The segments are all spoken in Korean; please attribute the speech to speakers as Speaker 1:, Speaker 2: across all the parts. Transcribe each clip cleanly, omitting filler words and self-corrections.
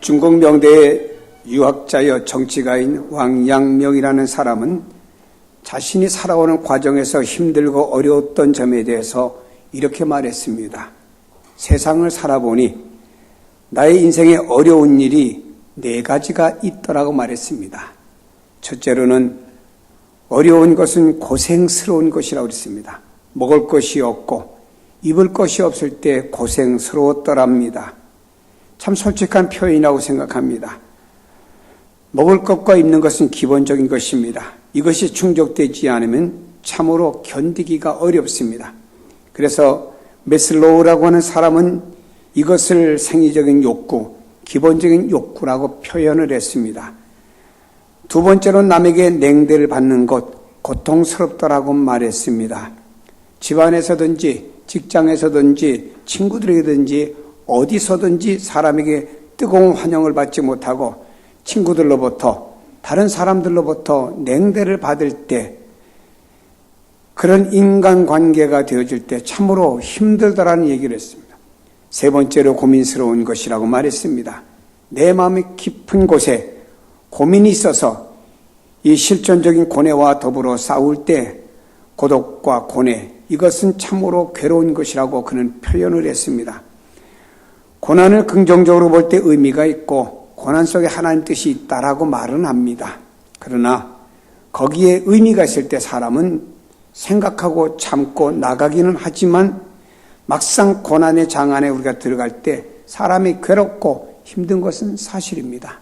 Speaker 1: 중국 명대의 유학자여 정치가인 왕양명이라는 사람은 자신이 살아오는 과정에서 힘들고 어려웠던 점에 대해서 이렇게 말했습니다. 세상을 살아보니 나의 인생에 어려운 일이 4가지가 있더라고 말했습니다. 첫째로는 어려운 것은 고생스러운 것이라고 했습니다. 먹을 것이 없고 입을 것이 없을 때 고생스러웠더랍니다. 참 솔직한 표현이라고 생각합니다. 먹을 것과 입는 것은 기본적인 것입니다. 이것이 충족되지 않으면 참으로 견디기가 어렵습니다. 그래서 메슬로우라고 하는 사람은 이것을 생리적인 욕구, 기본적인 욕구라고 표현을 했습니다. 두 번째로 남에게 냉대를 받는 것, 고통스럽더라고 말했습니다. 집안에서든지 직장에서든지 친구들에게든지 어디서든지 사람에게 뜨거운 환영을 받지 못하고 친구들로부터 다른 사람들로부터 냉대를 받을 때 그런 인간관계가 되어질 때 참으로 힘들다라는 얘기를 했습니다. 세 번째로 고민스러운 것이라고 말했습니다. 내 마음의 깊은 곳에 고민이 있어서 이 실존적인 고뇌와 더불어 싸울 때 고독과 고뇌, 이것은 참으로 괴로운 것이라고 그는 표현을 했습니다. 고난을 긍정적으로 볼 때 의미가 있고 고난 속에 하나님 뜻이 있다라고 말은 합니다. 그러나 거기에 의미가 있을 때 사람은 생각하고 참고 나가기는 하지만 막상 고난의 장 안에 우리가 들어갈 때 사람이 괴롭고 힘든 것은 사실입니다.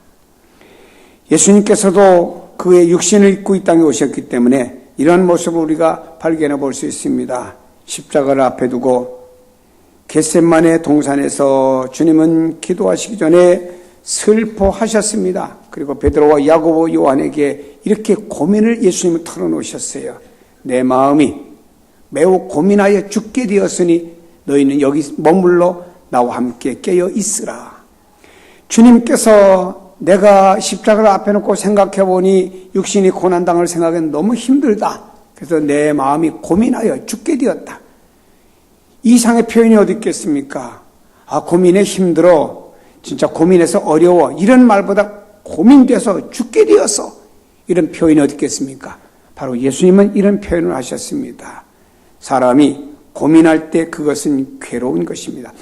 Speaker 1: 예수님께서도 그의 육신을 입고 이 땅에 오셨기 때문에 이런 모습을 우리가 발견해 볼 수 있습니다. 십자가를 앞에 두고 겟세마네 동산에서 주님은 기도하시기 전에 슬퍼하셨습니다. 그리고 베드로와 야고보 요한에게 이렇게 고민을 예수님은 털어놓으셨어요. 내 마음이 매우 고민하여 죽게 되었으니 너희는 여기 머물러 나와 함께 깨어 있으라. 주님께서 내가 십자가를 앞에 놓고 생각해 보니 육신이 고난당할 생각은 너무 힘들다. 그래서 내 마음이 고민하여 죽게 되었다. 이상의 표현이 어디 있겠습니까? 고민에 힘들어. 진짜 고민해서 어려워. 이런 말보다 고민돼서 죽게 되어서 이런 표현이 어디 있겠습니까? 바로 예수님은 이런 표현을 하셨습니다. 사람이 고민할 때 그것은 괴로운 것입니다.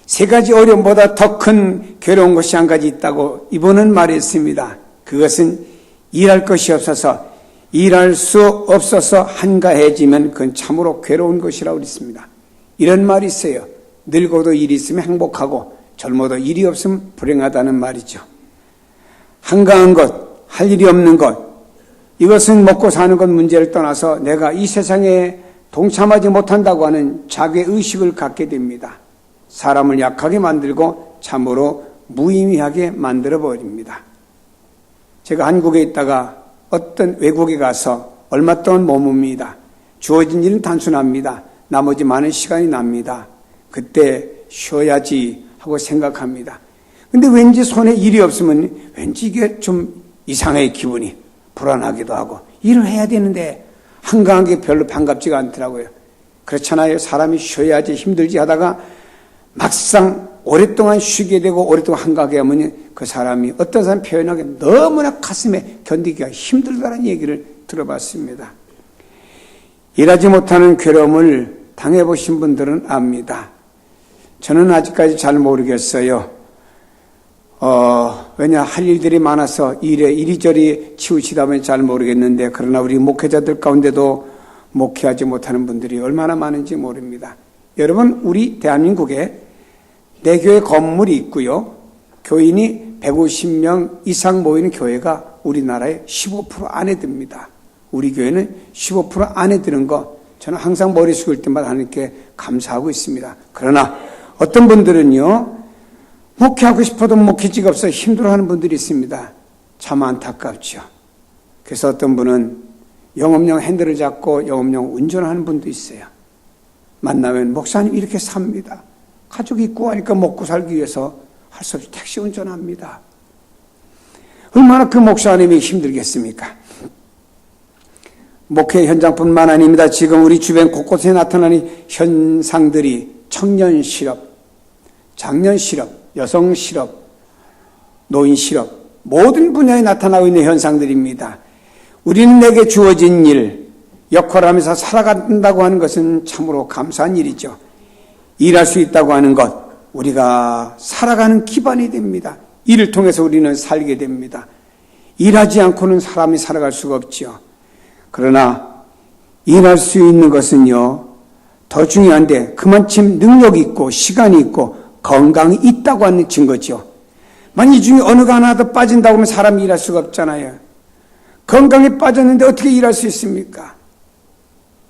Speaker 1: 3가지 어려움보다 더 큰 괴로운 것이 한 가지 있다고 이분은 말했습니다. 그것은 일할 것이 없어서 일할 수 없어서 한가해지면 그건 참으로 괴로운 것이라고 그랬습니다. 이런 말이 있어요. 늙어도 일이 있으면 행복하고 젊어도 일이 없으면 불행하다는 말이죠. 한가한 것, 할 일이 없는 것, 이것은 먹고 사는 것 문제를 떠나서 내가 이 세상에 동참하지 못한다고 하는 자괴의식을 갖게 됩니다. 사람을 약하게 만들고 참으로 무의미하게 만들어버립니다. 제가 한국에 있다가 어떤 외국에 가서 얼마 동안 머뭅니다. 주어진 일은 단순합니다. 나머지 많은 시간이 납니다. 그때 쉬어야지 하고 생각합니다. 근데 왠지 손에 일이 없으면 왠지 이게 좀 이상해 기분이 불안하기도 하고 일을 해야 되는데 한가한 게 별로 반갑지가 않더라고요. 그렇잖아요. 사람이 쉬어야지 힘들지 하다가 막상 오랫동안 쉬게 되고 오랫동안 한가하게 하면 그 사람이 어떤 사람 표현하기에 너무나 가슴에 견디기가 힘들다는 얘기를 들어봤습니다. 일하지 못하는 괴로움을 당해보신 분들은 압니다. 저는 아직까지 잘 모르겠어요. 왜냐 할 일들이 많아서 일에 이리저리 치우치다 보니 잘 모르겠는데 그러나 우리 목회자들 가운데도 목회하지 못하는 분들이 얼마나 많은지 모릅니다. 여러분 우리 대한민국에 내교회 건물이 있고요. 교인이 150명 이상 모이는 교회가 우리나라의 15% 안에 듭니다. 우리 교회는 15% 안에 드는 거 저는 항상 머리 숙일 때마다 하나님께 감사하고 있습니다. 그러나 어떤 분들은요. 목회하고 싶어도 목회지가 없어 힘들어하는 분들이 있습니다. 참 안타깝죠. 그래서 어떤 분은 영업용 핸들을 잡고 영업용 운전하는 분도 있어요. 만나면 목사님 이렇게 삽니다. 가족이 있고 하니까 먹고 살기 위해서 할 수 없이 택시 운전합니다. 얼마나 그 목사님이 힘들겠습니까? 목회 현장뿐만 아닙니다. 지금 우리 주변 곳곳에 나타나는 현상들이 청년 실업, 장년 실업, 여성 실업, 노인 실업, 모든 분야에 나타나고 있는 현상들입니다. 우리는 내게 주어진 일, 역할하면서 살아간다고 하는 것은 참으로 감사한 일이죠. 일할 수 있다고 하는 것, 우리가 살아가는 기반이 됩니다. 일을 통해서 우리는 살게 됩니다. 일하지 않고는 사람이 살아갈 수가 없지요. 그러나 일할 수 있는 것은요, 더 중요한데 그만큼 능력이 있고 시간이 있고 건강이 있다고 하는 증거죠. 만약 이 중에 어느가 하나도 빠진다고 하면 사람이 일할 수가 없잖아요. 건강이 빠졌는데 어떻게 일할 수 있습니까?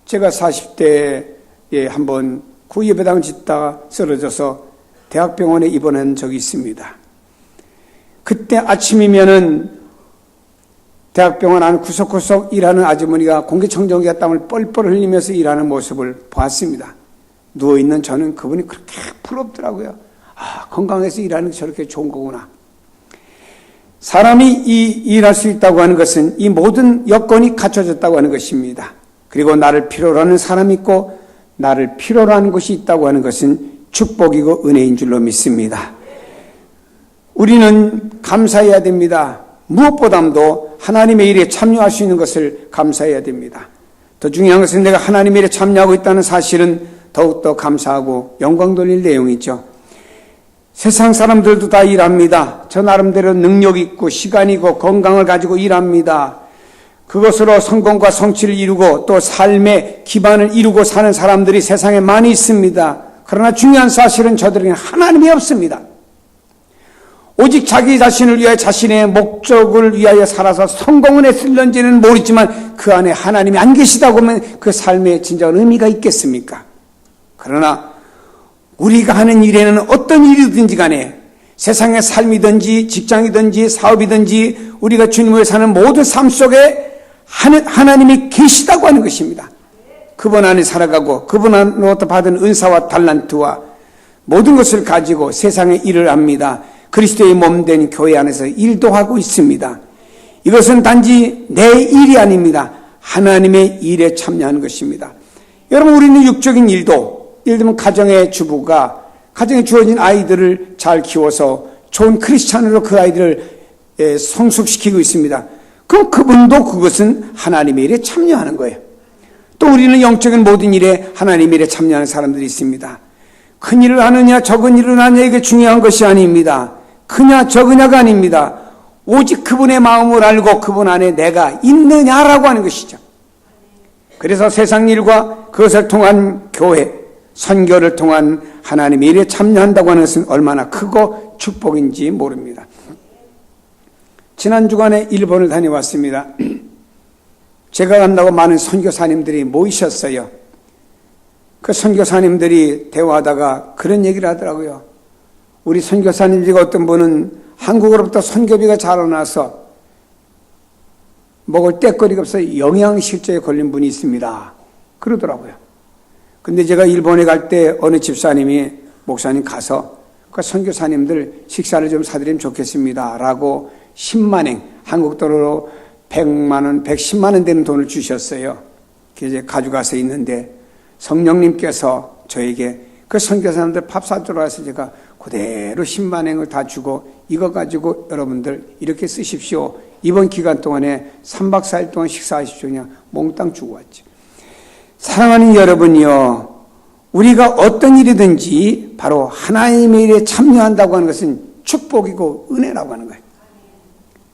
Speaker 1: 제가 40대에 한번 구예배당을 짓다가 쓰러져서 대학병원에 입원한 적이 있습니다. 그때 아침이면은 대학병원 안 구석구석 일하는 아주머니가 공기청정기가 땀을 뻘뻘 흘리면서 일하는 모습을 봤습니다. 누워있는 저는 그분이 그렇게 부럽더라고요. 아, 건강해서 일하는 게 저렇게 좋은 거구나. 사람이 일할 수 있다고 하는 것은 이 모든 여건이 갖춰졌다고 하는 것입니다. 그리고 나를 필요로 하는 사람이 있고 나를 필요로 하는 것이 있다고 하는 것은 축복이고 은혜인 줄로 믿습니다. 우리는 감사해야 됩니다. 무엇보다도 하나님의 일에 참여할 수 있는 것을 감사해야 됩니다. 더 중요한 것은 내가 하나님의 일에 참여하고 있다는 사실은 더욱더 감사하고 영광 돌릴 내용이죠. 세상 사람들도 다 일합니다. 저 나름대로 능력이 있고 시간이 있고 건강을 가지고 일합니다. 그것으로 성공과 성취를 이루고 또 삶의 기반을 이루고 사는 사람들이 세상에 많이 있습니다. 그러나 중요한 사실은 저들에게는 하나님이 없습니다. 오직 자기 자신을 위하여 자신의 목적을 위하여 살아서 성공을 했을런지는 모르지만 그 안에 하나님이 안 계시다고 하면 그 삶에 진정한 의미가 있겠습니까? 그러나 우리가 하는 일에는 어떤 일이든지 간에 세상의 삶이든지 직장이든지 사업이든지 우리가 주님을 사는 모든 삶 속에 하나님이 계시다고 하는 것입니다. 그분 안에 살아가고 그분 안으로부터 받은 은사와 달란트와 모든 것을 가지고 세상의 일을 합니다. 그리스도의 몸된 교회 안에서 일도 하고 있습니다. 이것은 단지 내 일이 아닙니다. 하나님의 일에 참여하는 것입니다. 여러분, 우리는 육적인 일도, 예를 들면 가정의 주부가 가정에 주어진 아이들을 잘 키워서 좋은 크리스찬으로 그 아이들을 성숙시키고 있습니다. 그럼 그분도 그것은 하나님의 일에 참여하는 거예요. 또 우리는 영적인 모든 일에 하나님의 일에 참여하는 사람들이 있습니다. 큰 일을 하느냐 적은 일을 하느냐 이게 중요한 것이 아닙니다. 크냐 적으냐가 아닙니다. 오직 그분의 마음을 알고 그분 안에 내가 있느냐라고 하는 것이죠. 그래서 세상 일과 그것을 통한 교회, 선교를 통한 하나님의 일에 참여한다고 하는 것은 얼마나 크고 축복인지 모릅니다. 지난 주간에 일본을 다녀왔습니다. 제가 간다고 많은 선교사님들이 모이셨어요. 그 선교사님들이 대화하다가 그런 얘기를 하더라고요. 우리 선교사님 중에 어떤 분은 한국으로부터 선교비가 자라나서 먹을 떼거리가 없어 영양실조에 걸린 분이 있습니다. 그러더라고요. 근데 제가 일본에 갈 때 어느 집사님이 목사님 가서 그 선교사님들 식사를 좀 사드리면 좋겠습니다. 라고 10만엔, 한국 돈으로 100만 원, 110만 원 되는 돈을 주셨어요. 그래서 가져가서 있는데 성령님께서 저에게 그 선교사님들 밥 사주러 와서 제가 그대로 10만 엔을 다 주고 이거 가지고 여러분들 이렇게 쓰십시오. 이번 기간 동안에 3박 4일 동안 식사하십시오. 그냥 몽땅 주고 왔죠. 사랑하는 여러분이요. 우리가 어떤 일이든지 바로 하나님의 일에 참여한다고 하는 것은 축복이고 은혜라고 하는 거예요.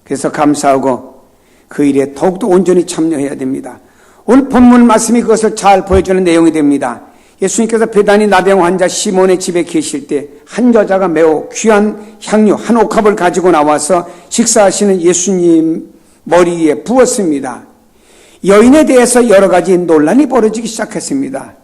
Speaker 1: 그래서 감사하고 그 일에 더욱더 온전히 참여해야 됩니다. 오늘 본문 말씀이 그것을 잘 보여주는 내용이 됩니다. 예수님께서 베다니 나병 환자 시몬의 집에 계실 때 한 여자가 매우 귀한 향유 한 옥합을 가지고 나와서 식사하시는 예수님 머리 위에 부었습니다. 여인에 대해서 여러 가지 논란이 벌어지기 시작했습니다.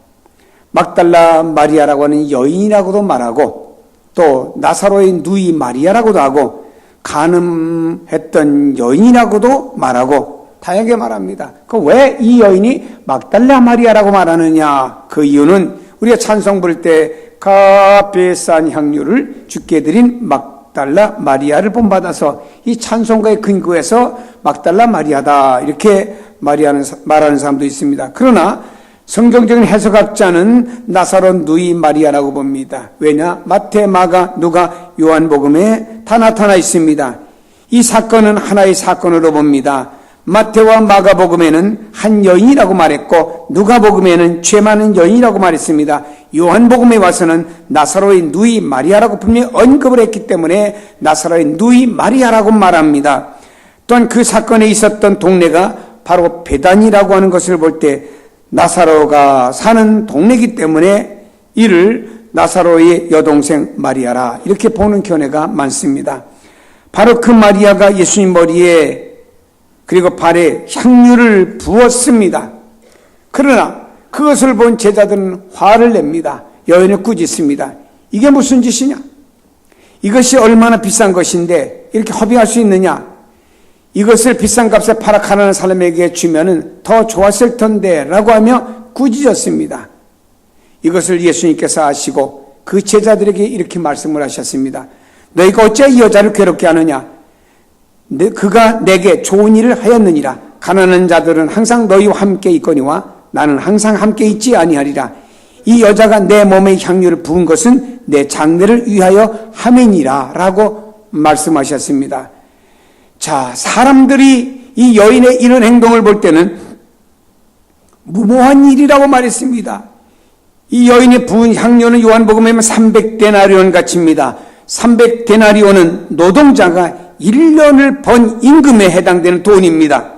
Speaker 1: 막달라 마리아라고 하는 여인이라고도 말하고 또 나사로의 누이 마리아라고도 하고 간음했던 여인이라고도 말하고 다양하게 말합니다. 그 왜 이 여인이 막달라 마리아라고 말하느냐? 그 이유는 우리가 찬송 부를 때 값비싼 향유를 주께 드린 막달라 마리아를 본받아서 이 찬송가의 근거에서 막달라 마리아다 이렇게 말하는 사람도 있습니다. 그러나 성경적인 해석학자는 나사로 누이 마리아라고 봅니다. 왜냐? 마태, 마가, 누가, 요한복음에 다 나타나 있습니다. 이 사건은 하나의 사건으로 봅니다. 마태와 마가복음에는 한 여인이라고 말했고 누가복음에는 죄 많은 여인이라고 말했습니다. 요한복음에 와서는 나사로의 누이 마리아라고 분명히 언급을 했기 때문에 나사로의 누이 마리아라고 말합니다. 또한 그 사건에 있었던 동네가 바로 베단이라고 하는 것을 볼 때 나사로가 사는 동네이기 때문에 이를 나사로의 여동생 마리아라 이렇게 보는 견해가 많습니다. 바로 그 마리아가 예수님 머리에 그리고 발에 향유를 부었습니다. 그러나 그것을 본 제자들은 화를 냅니다. 여인을 꾸짖습니다. 이게 무슨 짓이냐? 이것이 얼마나 비싼 것인데 이렇게 허비할 수 있느냐? 이것을 비싼 값에 팔아 가난한 사람에게 주면은 더 좋았을 텐데 라고 하며 꾸짖었습니다. 이것을 예수님께서 아시고 그 제자들에게 이렇게 말씀을 하셨습니다. 너희가 어찌 이 여자를 괴롭게 하느냐? 그가 내게 좋은 일을 하였느니라. 가난한 자들은 항상 너희와 함께 있거니와 나는 항상 함께 있지 아니하리라. 이 여자가 내 몸에 향유를 부은 것은 내 장례를 위하여 함이니라 라고 말씀하셨습니다. 자, 사람들이 이 여인의 이런 행동을 볼 때는 무모한 일이라고 말했습니다. 이 여인이 부은 향료는 요한복음에 300데나리온 값입니다. 300데나리온은 노동자가 1년을 번 임금에 해당되는 돈입니다.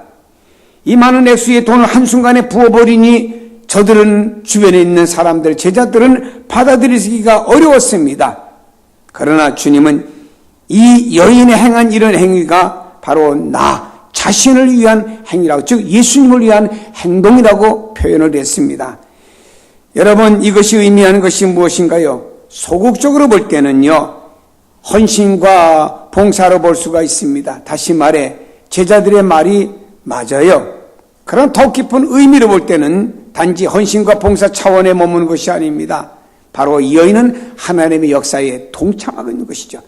Speaker 1: 이 많은 액수의 돈을 한순간에 부어버리니 저들은 주변에 있는 사람들, 제자들은 받아들이기가 어려웠습니다. 그러나 주님은 이 여인의 행한 이런 행위가 바로 나 자신을 위한 행위라고, 즉 예수님을 위한 행동이라고 표현을 했습니다. 여러분, 이것이 의미하는 것이 무엇인가요? 소극적으로 볼 때는요, 헌신과 봉사로 볼 수가 있습니다. 다시 말해 제자들의 말이 맞아요. 그러나 더 깊은 의미로 볼 때는 단지 헌신과 봉사 차원에 머무는 것이 아닙니다. 바로 이 여인은 하나님의 역사에 동참하고 있는 것이죠.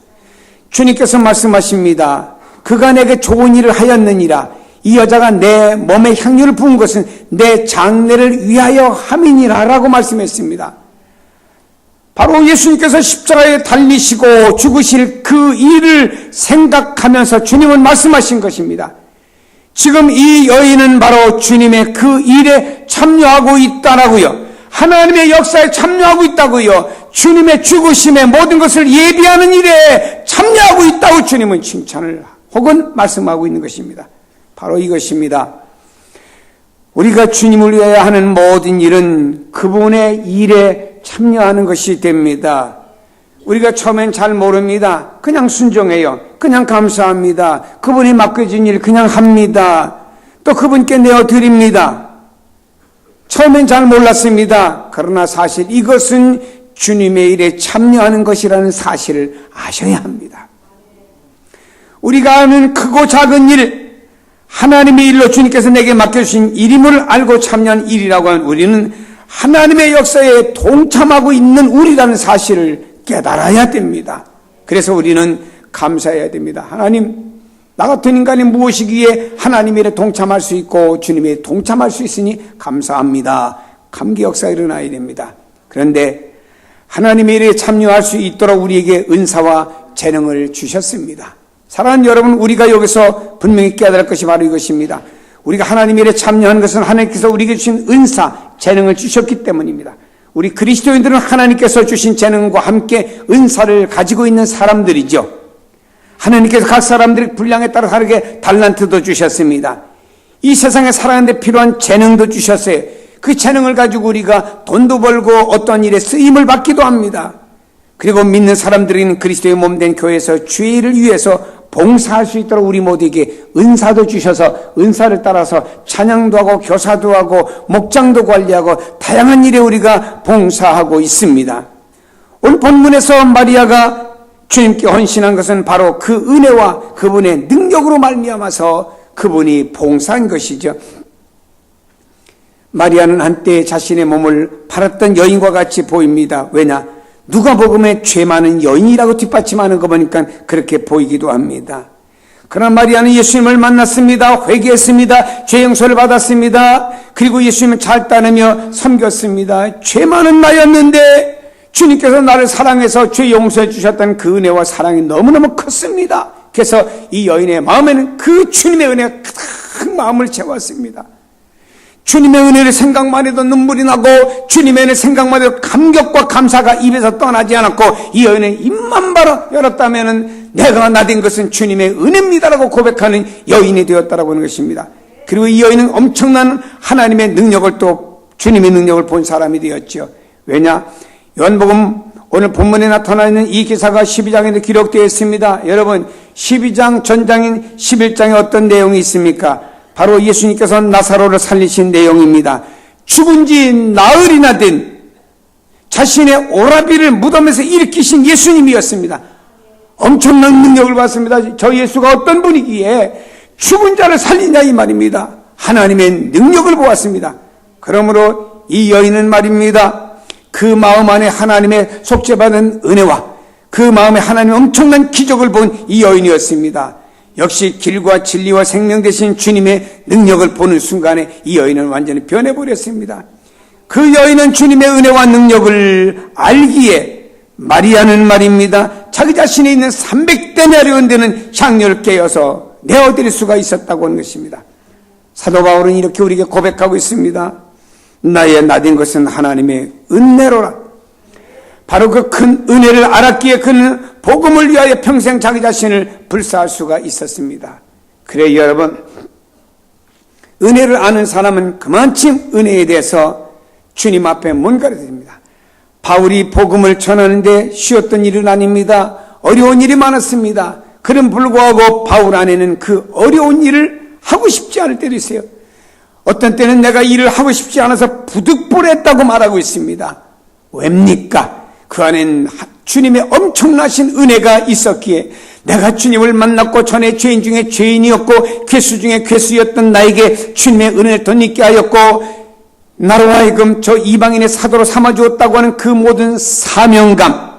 Speaker 1: 주님께서 말씀하십니다. 그가 내게 좋은 일을 하였느니라. 이 여자가 내 몸에 향유를 부은 것은 내 장례를 위하여 함이니라 라고 말씀했습니다. 바로 예수님께서 십자가에 달리시고 죽으실 그 일을 생각하면서 주님은 말씀하신 것입니다. 지금 이 여인은 바로 주님의 그 일에 참여하고 있다라고요. 하나님의 역사에 참여하고 있다고요. 주님의 죽으심의 모든 것을 예비하는 일에 참여하고 있다고 주님은 칭찬을 혹은 말씀하고 있는 것입니다. 바로 이것입니다. 우리가 주님을 위하여 하는 모든 일은 그분의 일에 참여하는 것이 됩니다. 우리가 처음엔 잘 모릅니다. 그냥 순종해요. 그냥 감사합니다. 그분이 맡겨진 일 그냥 합니다. 또 그분께 내어드립니다. 처음엔 잘 몰랐습니다. 그러나 사실 이것은 주님의 일에 참여하는 것이라는 사실을 아셔야 합니다. 우리가 하는 크고 작은 일, 하나님의 일로 주님께서 내게 맡겨주신 일임을 알고 참여한 일이라고 하는 우리는 하나님의 역사에 동참하고 있는 우리라는 사실을 깨달아야 됩니다. 그래서 우리는 감사해야 됩니다. 하나님, 나 같은 인간이 무엇이기에 하나님의 일에 동참할 수 있고 주님의 일에 동참할 수 있으니 감사합니다. 감기 역사가 일어나야 됩니다. 그런데 하나님의 일에 참여할 수 있도록 우리에게 은사와 재능을 주셨습니다. 사랑하는 여러분, 우리가 여기서 분명히 깨달을 것이 바로 이것입니다. 우리가 하나님의 일에 참여하는 것은 하나님께서 우리에게 주신 은사, 재능을 주셨기 때문입니다. 우리 그리스도인들은 하나님께서 주신 재능과 함께 은사를 가지고 있는 사람들이죠. 하나님께서 각 사람들의 분량에 따라 다르게 달란트도 주셨습니다. 이 세상에 살아가는 데 필요한 재능도 주셨어요. 그 재능을 가지고 우리가 돈도 벌고 어떤 일에 쓰임을 받기도 합니다. 그리고 믿는 사람들은 그리스도의 몸된 교회에서 주의 일을 위해서 봉사할 수 있도록 우리 모두에게 은사도 주셔서 은사를 따라서 찬양도 하고 교사도 하고 목장도 관리하고 다양한 일에 우리가 봉사하고 있습니다. 오늘 본문에서 마리아가 주님께 헌신한 것은 바로 그 은혜와 그분의 능력으로 말미암아서 그분이 봉사한 것이죠. 마리아는 한때 자신의 몸을 팔았던 여인과 같이 보입니다. 왜냐? 누가복음에 죄 많은 여인이라고 뒷받침하는 거 보니까 그렇게 보이기도 합니다. 그러나 마리아는 예수님을 만났습니다. 회개했습니다. 죄 용서를 받았습니다. 그리고 예수님을 잘 따르며 섬겼습니다. 죄 많은 나였는데 주님께서 나를 사랑해서 죄 용서해 주셨다는 그 은혜와 사랑이 너무너무 컸습니다. 그래서 이 여인의 마음에는 그 주님의 은혜가 가득 마음을 채웠습니다. 주님의 은혜를 생각만 해도 눈물이 나고 주님의 은혜 생각만 해도 감격과 감사가 입에서 떠나지 않았고, 이 여인의 입만 바로 열었다면 내가 나된 것은 주님의 은혜입니다라고 고백하는 여인이 되었다라고 하는 것입니다. 그리고 이 여인은 엄청난 하나님의 능력을, 또 주님의 능력을 본 사람이 되었죠. 왜냐? 요한복음 오늘 본문에 나타나 있는 이 기사가 12장에 기록되어 있습니다. 여러분, 12장 전장인 11장에 어떤 내용이 있습니까? 바로 예수님께서 나사로를 살리신 내용입니다. 죽은 지 나흘이나 된 자신의 오라비를 무덤에서 일으키신 예수님이었습니다. 엄청난 능력을 받습니다. 저 예수가 어떤 분이기에 죽은 자를 살리냐 이 말입니다. 하나님의 능력을 보았습니다. 그러므로 이 여인은 말입니다, 그 마음 안에 하나님의 속죄받은 은혜와 그 마음에 하나님의 엄청난 기적을 본 이 여인이었습니다. 역시 길과 진리와 생명 되신 주님의 능력을 보는 순간에 이 여인은 완전히 변해버렸습니다. 그 여인은 주님의 은혜와 능력을 알기에 마리아는 말입니다, 자기 자신이 있는 300데나리온 되는 향료를 깨어서 내어드릴 수가 있었다고 하는 것입니다. 사도 바울은 이렇게 우리에게 고백하고 있습니다. 나의 나된 것은 하나님의 은혜로라. 바로 그 큰 은혜를 알았기에 그는 복음을 위하여 평생 자기 자신을 불사할 수가 있었습니다. 그래 여러분, 은혜를 아는 사람은 그만큼 은혜에 대해서 주님 앞에 뭔가를 드립니다. 바울이 복음을 전하는데 쉬웠던 일은 아닙니다. 어려운 일이 많았습니다. 그럼 불구하고 바울 안에는 그 어려운 일을 하고 싶지 않을 때도 있어요. 어떤 때는 내가 일을 하고 싶지 않아서 부득불했다고 말하고 있습니다. 왜입니까? 그 안엔 주님의 엄청나신 은혜가 있었기에 내가 주님을 만났고 전에 죄인 중에 죄인이었고 괴수 중에 괴수였던 나에게 주님의 은혜를 덧입게 하였고, 나로 하여금 저 이방인의 사도로 삼아주었다고 하는 그 모든 사명감,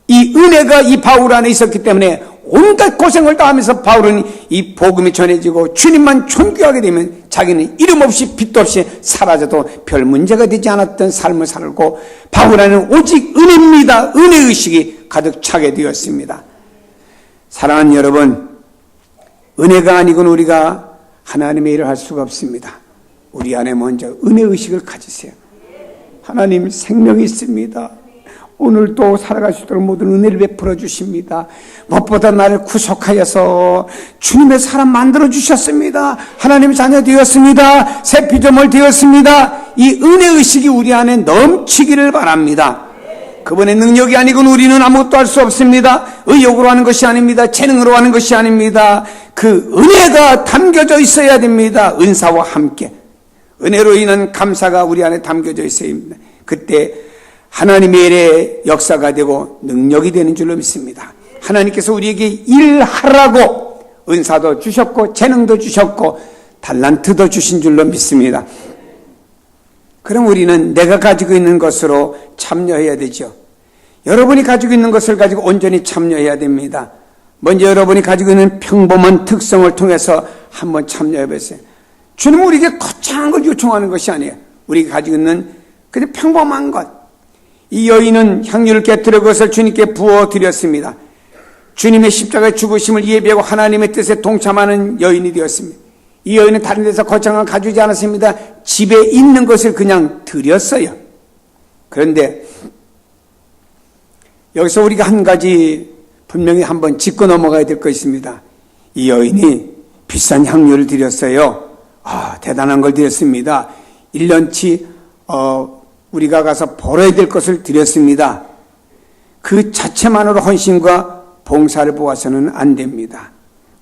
Speaker 1: 이 은혜가 이 바울 안에 있었기 때문에 온갖 고생을 다하면서 바울은 이 복음이 전해지고 주님만 존귀하게 되면 자기는 이름 없이 빚도 없이 사라져도 별 문제가 되지 않았던 삶을 살고, 바울 안에는 오직 은혜입니다. 은혜의식이 가득 차게 되었습니다. 사랑하는 여러분, 은혜가 아니고는 우리가 하나님의 일을 할 수가 없습니다. 우리 안에 먼저 은혜의식을 가지세요. 하나님 생명이 있습니다. 오늘도 살아갈 수 있도록 모든 은혜를 베풀어 주십니다. 무엇보다 나를 구속하여서 주님의 사람 만들어 주셨습니다. 하나님의 자녀 되었습니다. 새 피조물 되었습니다. 이 은혜의식이 우리 안에 넘치기를 바랍니다. 그분의 능력이 아니고는 우리는 아무것도 할 수 없습니다. 의욕으로 하는 것이 아닙니다. 재능으로 하는 것이 아닙니다. 그 은혜가 담겨져 있어야 됩니다. 은사와 함께 은혜로 인한 감사가 우리 안에 담겨져 있어야 합니다. 그때 하나님의 일의 역사가 되고 능력이 되는 줄로 믿습니다. 하나님께서 우리에게 일하라고 은사도 주셨고 재능도 주셨고 달란트도 주신 줄로 믿습니다. 그럼 우리는 내가 가지고 있는 것으로 참여해야 되죠. 여러분이 가지고 있는 것을 가지고 온전히 참여해야 됩니다. 먼저 여러분이 가지고 있는 평범한 특성을 통해서 한번 참여해 보세요. 주님은 우리에게 거창한 걸 요청하는 것이 아니에요. 우리가 가지고 있는 그냥 평범한 것. 이 여인은 향유를 깨뜨려 그것을 주님께 부어드렸습니다. 주님의 십자가의 죽으심을 예비하고 하나님의 뜻에 동참하는 여인이 되었습니다. 이 여인은 다른 데서 거창한 걸 가지지 않았습니다. 집에 있는 것을 그냥 드렸어요. 그런데 여기서 우리가 한 가지 분명히 한번 짚고 넘어가야 될 것이 있습니다. 이 여인이 비싼 향유를 드렸어요. 대단한 걸 드렸습니다. 1년치 우리가 가서 벌어야 될 것을 드렸습니다. 그 자체만으로 헌신과 봉사를 보아서는 안 됩니다.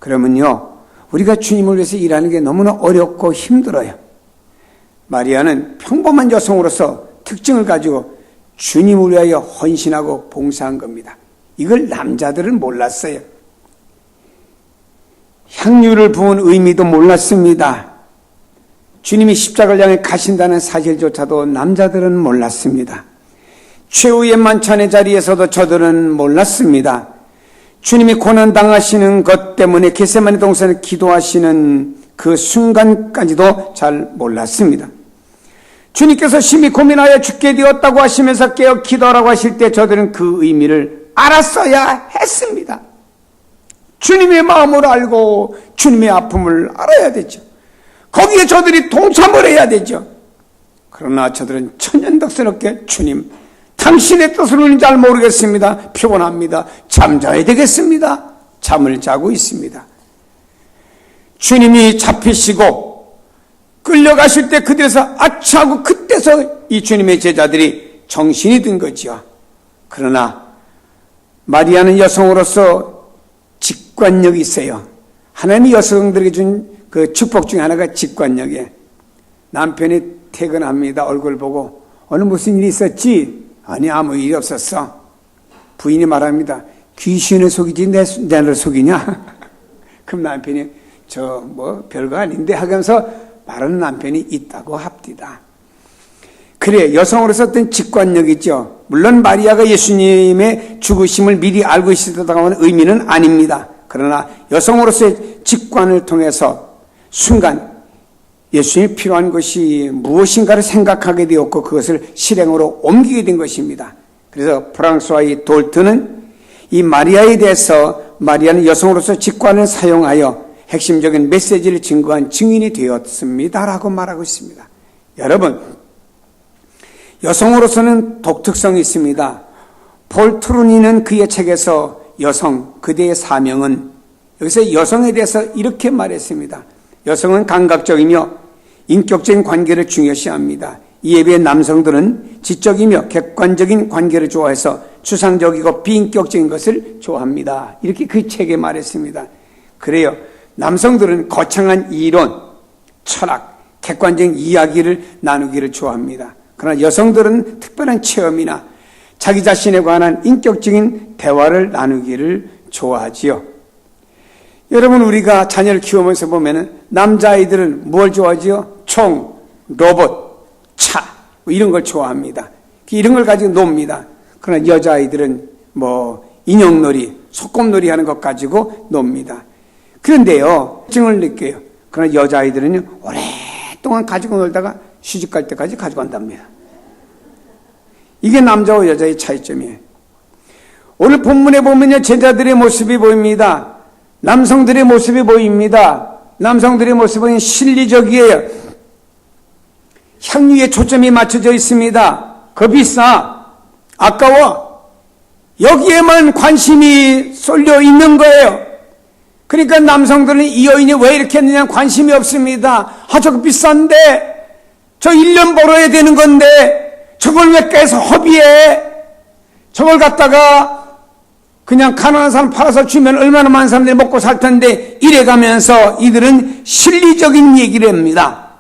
Speaker 1: 그러면요, 우리가 주님을 위해서 일하는 게 너무나 어렵고 힘들어요. 마리아는 평범한 여성으로서 특징을 가지고 주님을 위하여 헌신하고 봉사한 겁니다. 이걸 남자들은 몰랐어요. 향유를 부은 의미도 몰랐습니다. 주님이 십자가를 향해 가신다는 사실조차도 남자들은 몰랐습니다. 최후의 만찬의 자리에서도 저들은 몰랐습니다. 주님이 고난당하시는 것 때문에 겟세마네 동산에 기도하시는 그 순간까지도 잘 몰랐습니다. 주님께서 심히 고민하여 죽게 되었다고 하시면서 깨어 기도하라고 하실 때 저들은 그 의미를 알았어야 했습니다. 주님의 마음을 알고 주님의 아픔을 알아야 되죠. 거기에 저들이 동참을 해야 되죠. 그러나 저들은 천연덕스럽게 주님, 당신의 뜻으로는 잘 모르겠습니다. 피곤합니다. 잠자야 되겠습니다. 잠을 자고 있습니다. 주님이 잡히시고 끌려가실 때 그들에서 아차하고 그때서 이 주님의 제자들이 정신이 든 거지요. 그러나 마리아는 여성으로서 직관력이 있어요. 하나님이 여성들에게 준 그 축복 중에 하나가 직관력이에요. 남편이 퇴근합니다. 얼굴 보고 오늘 무슨 일이 있었지? 아니 아무 일이 없었어. 부인이 말합니다. 귀신을 속이지 내를 속이냐? 그럼 남편이 저 뭐 별거 아닌데 하면서 말하는 남편이 있다고 합디다. 그래, 여성으로서 어떤 직관력이죠. 물론 마리아가 예수님의 죽으심을 미리 알고 있었다고 하는 의미는 아닙니다. 그러나 여성으로서의 직관을 통해서 순간 예수님이 필요한 것이 무엇인가를 생각하게 되었고 그것을 실행으로 옮기게 된 것입니다. 그래서 프랑스와의 돌트는 이 마리아에 대해서 마리아는 여성으로서 직관을 사용하여 핵심적인 메시지를 증거한 증인이 되었습니다라고 말하고 있습니다. 여러분, 여성으로서는 독특성이 있습니다. 폴 트루니는 그의 책에서 여성, 그대의 사명은, 여기서 여성에 대해서 이렇게 말했습니다. 여성은 감각적이며 인격적인 관계를 중요시합니다. 이에 비해 남성들은 지적이며 객관적인 관계를 좋아해서 추상적이고 비인격적인 것을 좋아합니다. 이렇게 그 책에 말했습니다. 그래요. 남성들은 거창한 이론, 철학, 객관적인 이야기를 나누기를 좋아합니다. 그러나 여성들은 특별한 체험이나 자기 자신에 관한 인격적인 대화를 나누기를 좋아하지요. 여러분, 우리가 자녀를 키우면서 보면은 남자아이들은 뭘 좋아하지요? 총, 로봇, 차, 뭐 이런 걸 좋아합니다. 이런 걸 가지고 놉니다. 그러나 여자아이들은 뭐 인형놀이, 소꿉놀이 하는 것 가지고 놉니다. 그런데요, 증을 느껴요. 그러나 여자아이들은요, 오랫동안 가지고 놀다가 시집 갈 때까지 가지고 간답니다. 이게 남자와 여자의 차이점이에요. 오늘 본문에 보면요, 제자들의 모습이 보입니다. 남성들의 모습이 보입니다. 남성들의 모습은 실리적이에요. 향유에 초점이 맞춰져 있습니다. 그 비싸, 아까워, 여기에만 관심이 쏠려 있는 거예요. 그러니까 남성들은 이 여인이 왜 이렇게 했느냐 관심이 없습니다. 아, 저거 비싼데, 저 1년 벌어야 되는 건데 저걸 왜 깨서 허비해? 저걸 갖다가 그냥 가난한 사람 팔아서 주면 얼마나 많은 사람들이 먹고 살 텐데, 이래가면서 이들은 실리적인 얘기를 합니다.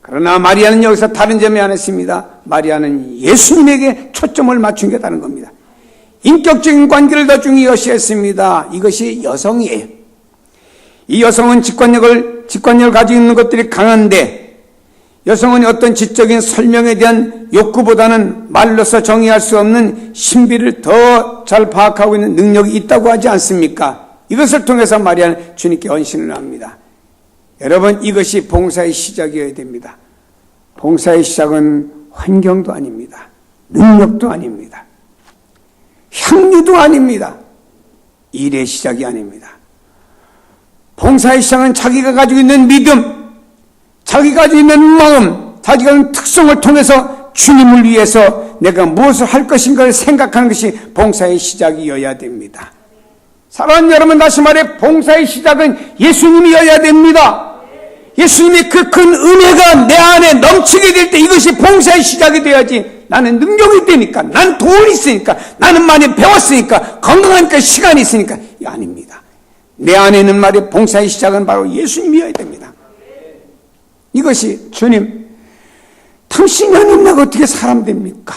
Speaker 1: 그러나 마리아는 여기서 다른 점이 안 했습니다. 마리아는 예수님에게 초점을 맞춘 게 다른 겁니다. 인격적인 관계를 더 중요시했습니다. 이것이 여성이에요. 이 여성은 직관력을 가지고 있는 것들이 강한데, 여성은 어떤 지적인 설명에 대한 욕구보다는 말로서 정의할 수 없는 신비를 더 잘 파악하고 있는 능력이 있다고 하지 않습니까? 이것을 통해서 마리아는 주님께 헌신을 합니다. 여러분, 이것이 봉사의 시작이어야 됩니다. 봉사의 시작은 환경도 아닙니다. 능력도 아닙니다. 향유도 아닙니다. 일의 시작이 아닙니다. 봉사의 시작은 자기가 가지고 있는 믿음, 자기가 가지고 있는 마음, 자기가 가지고 있는 특성을 통해서 주님을 위해서 내가 무엇을 할 것인가를 생각하는 것이 봉사의 시작이어야 됩니다. 사랑하는 여러분, 다시 말해 봉사의 시작은 예수님이어야 됩니다. 예수님의 그 큰 은혜가 내 안에 넘치게 될 때 이것이 봉사의 시작이 돼야지. 나는 능력이 되니까, 나는 돈이 있으니까, 나는 많이 배웠으니까, 건강하니까, 시간이 있으니까, 이 아닙니다. 내 안에 있는 말이 봉사의 시작은 바로 예수님이어야 됩니다. 이것이 주님, 당신이 아니면 내가 어떻게 사람 됩니까?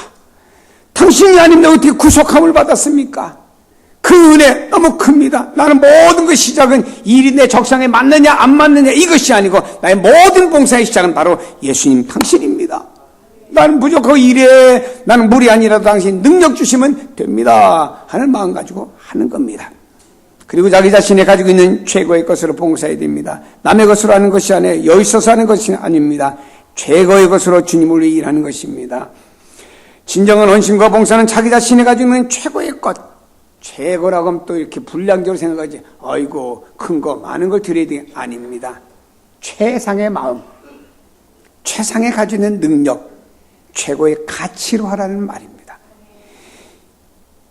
Speaker 1: 당신이 아니면 내가 어떻게 구속함을 받았습니까? 그 은혜 너무 큽니다. 나는 모든 그 시작은 일이 내 적성에 맞느냐 안 맞느냐 이것이 아니고 나의 모든 봉사의 시작은 바로 예수님 당신입니다. 나는 무조건 일에 나는 무리 아니라도 당신 능력 주시면 됩니다 하는 마음 가지고 하는 겁니다. 그리고 자기 자신이 가지고 있는 최고의 것으로 봉사해야 됩니다. 남의 것으로 하는 것이 아니라 여기 있어서 하는 것이 아닙니다. 최고의 것으로 주님을 위해 일하는 것입니다. 진정한 헌신과 봉사는 자기 자신이 가지고 있는 최고의 것, 최고라고 하면 또 이렇게 불량적으로 생각하지, 아이고 큰 거 많은 걸 드려야 돼. 아닙니다. 최상의 마음, 최상의 가지고 있는 능력, 최고의 가치로 하라는 말입니다.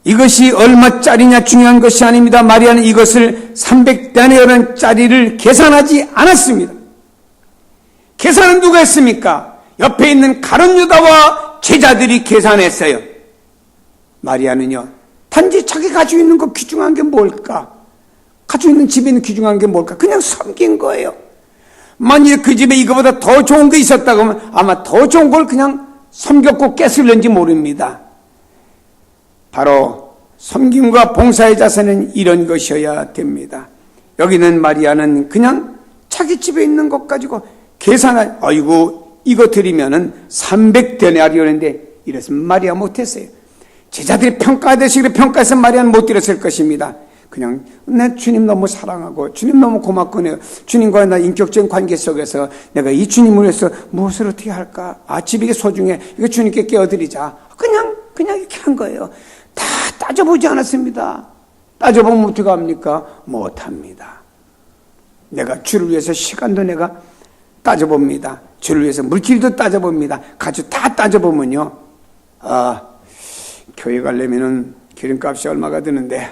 Speaker 1: 이것이 얼마짜리냐 중요한 것이 아닙니다. 마리아는 이것을 300데나리온짜리를 계산하지 않았습니다. 계산은 누가 했습니까? 옆에 있는 가룟 유다와 제자들이 계산했어요. 마리아는요, 단지 자기 가지고 있는 거 귀중한 게 뭘까? 가지고 있는 집에 있는 귀중한 게 뭘까? 그냥 섬긴 거예요. 만일 그 집에 이거보다 더 좋은 게 있었다고 하면 아마 더 좋은 걸 그냥 섬겼고 깼을는지 모릅니다. 바로 섬김과 봉사의 자세는 이런 것이어야 됩니다. 여기는 마리아는 그냥 자기 집에 있는 것 가지고 계산할, 아이고 이거 드리면은 300데나리온인데 이랬으면 마리아 못했어요. 제자들이 평가하듯이 평가해서 마리아는 못 드렸을 것입니다. 그냥 내 주님 너무 사랑하고 주님 너무 고맙고 주님과의 나 인격적인 관계 속에서 내가 이 주님을 위해서 무엇을 어떻게 할까? 아, 집이 소중해. 이거 주님께 깨어드리자. 그냥 이렇게 한 거예요. 다 따져보지 않았습니다. 따져보면 어떻게 합니까? 못합니다. 내가 주를 위해서 시간도 내가 따져봅니다. 주를 위해서 물질도 따져봅니다. 가지고 다 따져보면요, 아, 교회 가려면은 기름값이 얼마가 드는데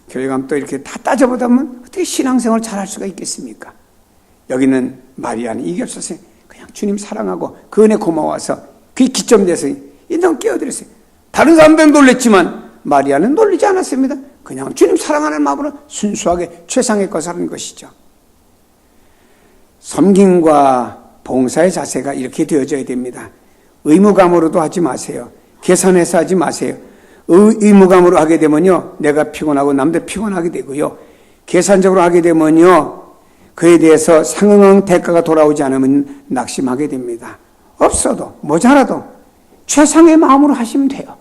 Speaker 1: 교회 가면 또 이렇게 다 따져보다면 어떻게 신앙생활을 잘할 수가 있겠습니까? 여기는 마리아는 이게 없었어요. 그냥 주님 사랑하고 그 은혜 고마워서 그게 기점돼서 인정 깨어드렸어요. 다른 사람들은 놀랬지만 마리아는 놀리지 않았습니다. 그냥 주님 사랑하는 마음으로 순수하게 최상의 것을 하는 것이죠. 섬김과 봉사의 자세가 이렇게 되어져야 됩니다. 의무감으로도 하지 마세요. 계산해서 하지 마세요. 의무감으로 하게 되면요, 내가 피곤하고 남들 피곤하게 되고요, 계산적으로 하게 되면요, 그에 대해서 상응한 대가가 돌아오지 않으면 낙심하게 됩니다. 없어도 모자라도 최상의 마음으로 하시면 돼요.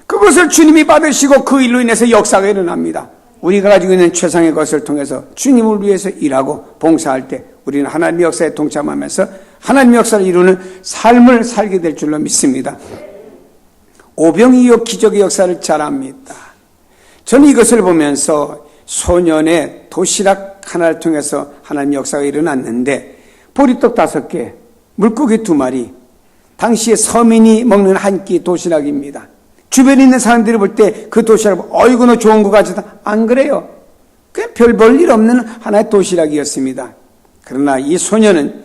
Speaker 1: 그것을 주님이 받으시고 그 일로 인해서 역사가 일어납니다. 우리가 가지고 있는 최상의 것을 통해서 주님을 위해서 일하고 봉사할 때 우리는 하나님의 역사에 동참하면서 하나님의 역사를 이루는 삶을 살게 될 줄로 믿습니다. 오병이어 기적의 역사를 잘 압니다. 저는 이것을 보면서 소년의 도시락 하나를 통해서 하나님의 역사가 일어났는데, 보리떡 5개, 물고기 2마리, 당시에 서민이 먹는 한 끼 도시락입니다. 주변에 있는 사람들이 볼 때 그 도시락을 어이구 너 좋은 거 가져다. 안 그래요. 그냥 별 볼 일 없는 하나의 도시락이었습니다. 그러나 이 소년은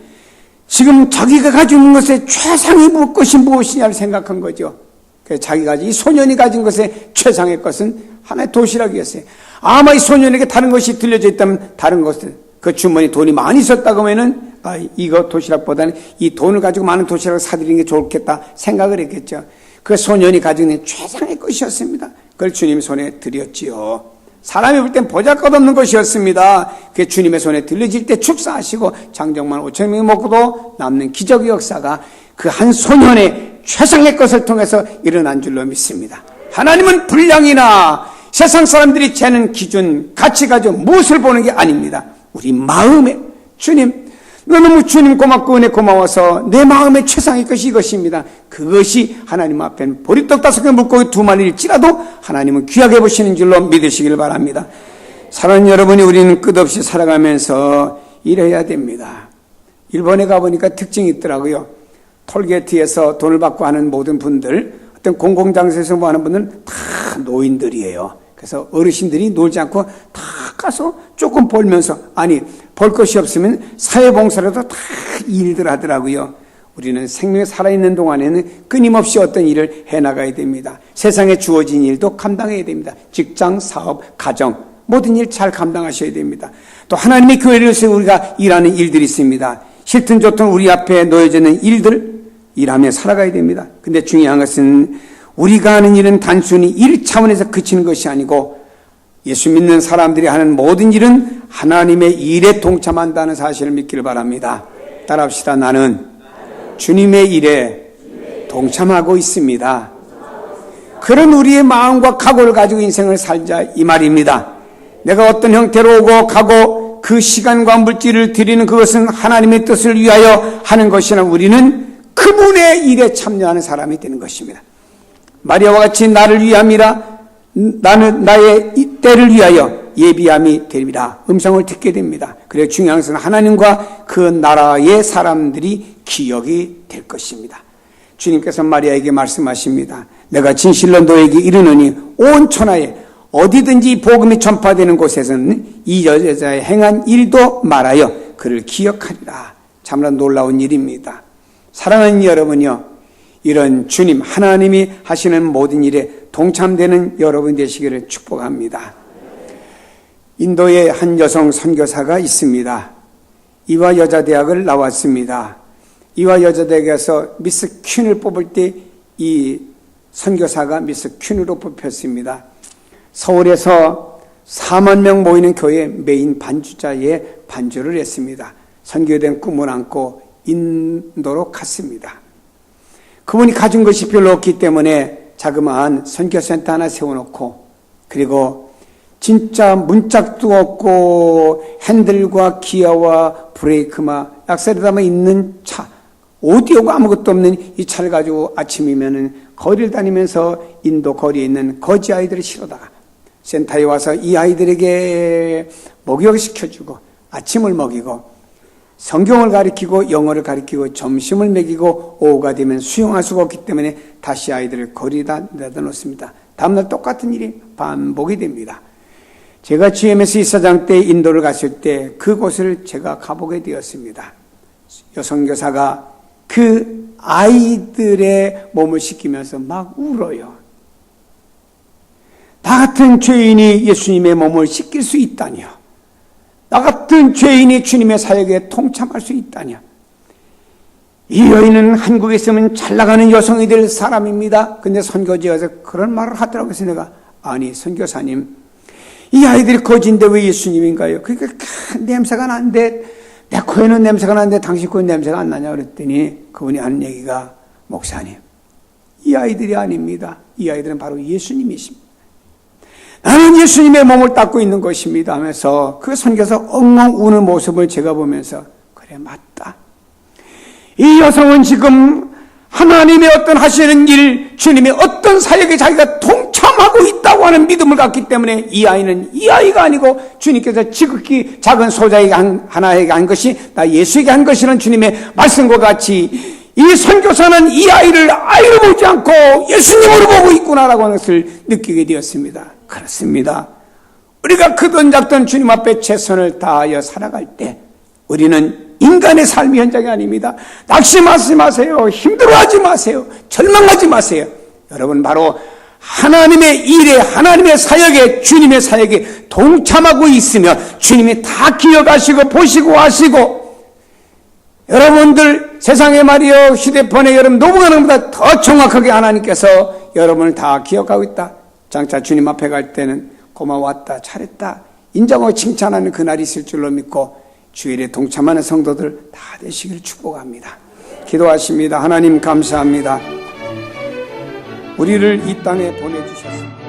Speaker 1: 지금 자기가 가지고 있는 것에 최상의 것이 무엇이냐를 생각한 거죠. 그래서 자기가 이 소년이 가진 것의 최상의 것은 하나의 도시락이었어요. 아마 이 소년에게 다른 것이 들려져 있다면 다른 것은, 그 주머니 돈이 많이 있었다고 하면은 이거 도시락보다는 이 돈을 가지고 많은 도시락을 사드리는 게 좋겠다 생각을 했겠죠. 그 소년이 가지고 있는 최상의 것이었습니다. 그걸 주님 손에 드렸지요. 사람이 볼 땐 보잘것없는 것이었습니다. 그게 주님의 손에 들려질 때 축사하시고 장정만 5,000명이 먹고도 남는 기적의 역사가 그 한 소년의 최상의 것을 통해서 일어난 줄로 믿습니다. 하나님은 분량이나 세상 사람들이 재는 기준, 가치 가지고 무엇을 보는 게 아닙니다. 우리 마음에 주님, 너무 주님 고맙고 은혜 고마워서 내 마음의 최상의 것이 이것입니다. 그것이 하나님 앞에는 보리떡 5개 물고기 2마리일지라도 하나님은 귀하게 보시는 줄로 믿으시길 바랍니다. 사랑하는 여러분이, 우리는 끝없이 살아가면서 일해야 됩니다. 일본에 가보니까 특징이 있더라고요. 톨게이트에서 돈을 받고 하는 모든 분들, 어떤 공공장소에서 뭐 하는 분들은 다 노인들이에요. 그래서 어르신들이 놀지 않고 다 가서 조금 벌면서, 아니 벌 것이 없으면 사회봉사라도 다 일들 하더라고요. 우리는 생명이 살아있는 동안에는 끊임없이 어떤 일을 해나가야 됩니다. 세상에 주어진 일도 감당해야 됩니다. 직장, 사업, 가정, 모든 일 잘 감당하셔야 됩니다. 또 하나님의 교회를 위해서 우리가 일하는 일들이 있습니다. 싫든 좋든 우리 앞에 놓여져 있는 일들 일하며 살아가야 됩니다. 근데 중요한 것은 우리가 하는 일은 단순히 일 차원에서 그치는 것이 아니고, 예수 믿는 사람들이 하는 모든 일은 하나님의 일에 동참한다는 사실을 믿기를 바랍니다. 따라합시다. 나는 주님의 일에 동참하고 있습니다. 그런 우리의 마음과 각오를 가지고 인생을 살자, 이 말입니다. 내가 어떤 형태로 오고 가고 그 시간과 물질을 드리는 그것은 하나님의 뜻을 위하여 하는 것이나 우리는 그분의 일에 참여하는 사람이 되는 것입니다. 마리아와 같이 나를 위함이라 나는 나의 때를 위하여 예비함이 됩니다. 음성을 듣게 됩니다. 그래서 중요한 것은 하나님과 그 나라의 사람들이 기억이 될 것입니다. 주님께서 마리아에게 말씀하십니다. 내가 진실로 너에게 이르노니 온 천하에 어디든지 복음이 전파되는 곳에서는 이 여자의 행한 일도 말하여 그를 기억하리라. 참으로 놀라운 일입니다. 사랑하는 여러분이요, 이런 주님 하나님이 하시는 모든 일에 동참되는 여러분 되시기를 축복합니다. 인도에 한 여성 선교사가 있습니다. 이화 여자대학을 나왔습니다. 이화 여자대학에서 미스 퀸을 뽑을 때 이 선교사가 미스 퀸으로 뽑혔습니다. 서울에서 4만 명 모이는 교회 메인 반주자에 반주를 했습니다. 선교된 꿈을 안고 인도로 갔습니다. 그분이 가진 것이 별로 없기 때문에 자그마한 선교센터 하나 세워놓고, 그리고 진짜 문짝도 없고 핸들과 기어와 브레이크만 약세르다만 있는 차, 오디오가 아무것도 없는 이 차를 가지고 아침이면은 거리를 다니면서 인도 거리에 있는 거지 아이들을 실어다가 센터에 와서 이 아이들에게 목욕시켜주고 아침을 먹이고 성경을 가르치고 영어를 가르치고 점심을 먹이고 오후가 되면 수영할 수가 없기 때문에 다시 아이들을 거리에다 내다놓습니다. 다음날 똑같은 일이 반복이 됩니다. 제가 GMS 이사장 때 인도를 갔을 때 그곳을 제가 가보게 되었습니다. 여성교사가 그 아이들의 몸을 씻기면서 막 울어요. 나 같은 죄인이 예수님의 몸을 씻길 수 있다니요. 나 같은 죄인이 주님의 사역에 동참할 수 있다니요. 이 여인은 한국에 있으면 잘 나가는 여성이 될 사람입니다. 근데 선교지에서 그런 말을 하더라고요. 그래서 내가, 아니 선교사님, 이 아이들이 거지인데 왜 예수님인가요? 그러니까 냄새가 나는데, 내 코에는 냄새가 나는데 당신 코에 냄새가 안 나냐 그랬더니 그분이 하는 얘기가, 목사님, 이 아이들이 아닙니다. 이 아이들은 바로 예수님이십니다. 나는 예수님의 몸을 닦고 있는 것입니다 하면서 그 선교사 엉엉 우는 모습을 제가 보면서, 그래 맞다. 이 여성은 지금 하나님의 어떤 하시는 일, 주님의 어떤 사역에 자기가 동참하고 있다고 하는 믿음을 갖기 때문에 이 아이는 이 아이가 아니고 주님께서 지극히 작은 소자에게 하나에게 한 것이 나 예수에게 한 것이라는 주님의 말씀과 같이 이 선교사는 이 아이를 아이로 보지 않고 예수님으로 보고 있구나라고 하는 것을 느끼게 되었습니다. 그렇습니다. 우리가 크든 작든 주님 앞에 최선을 다하여 살아갈 때 우리는 인간의 삶의 현장이 아닙니다. 낙심하지 마세요. 힘들어하지 마세요. 절망하지 마세요. 여러분 바로 하나님의 일에, 하나님의 사역에, 주님의 사역에 동참하고 있으며 주님이 다 기억하시고 보시고 하시고, 여러분들 세상에 말이요, 휴대폰에 여러분 녹음하는 것보다 더 정확하게 하나님께서 여러분을 다 기억하고 있다. 장차 주님 앞에 갈 때는 고마웠다, 잘했다, 인정하고 칭찬하는 그날이 있을 줄로 믿고 주일에 동참하는 성도들 다 되시길 축복합니다. 기도하십니다. 하나님 감사합니다. 우리를 이 땅에 보내주셨습니다.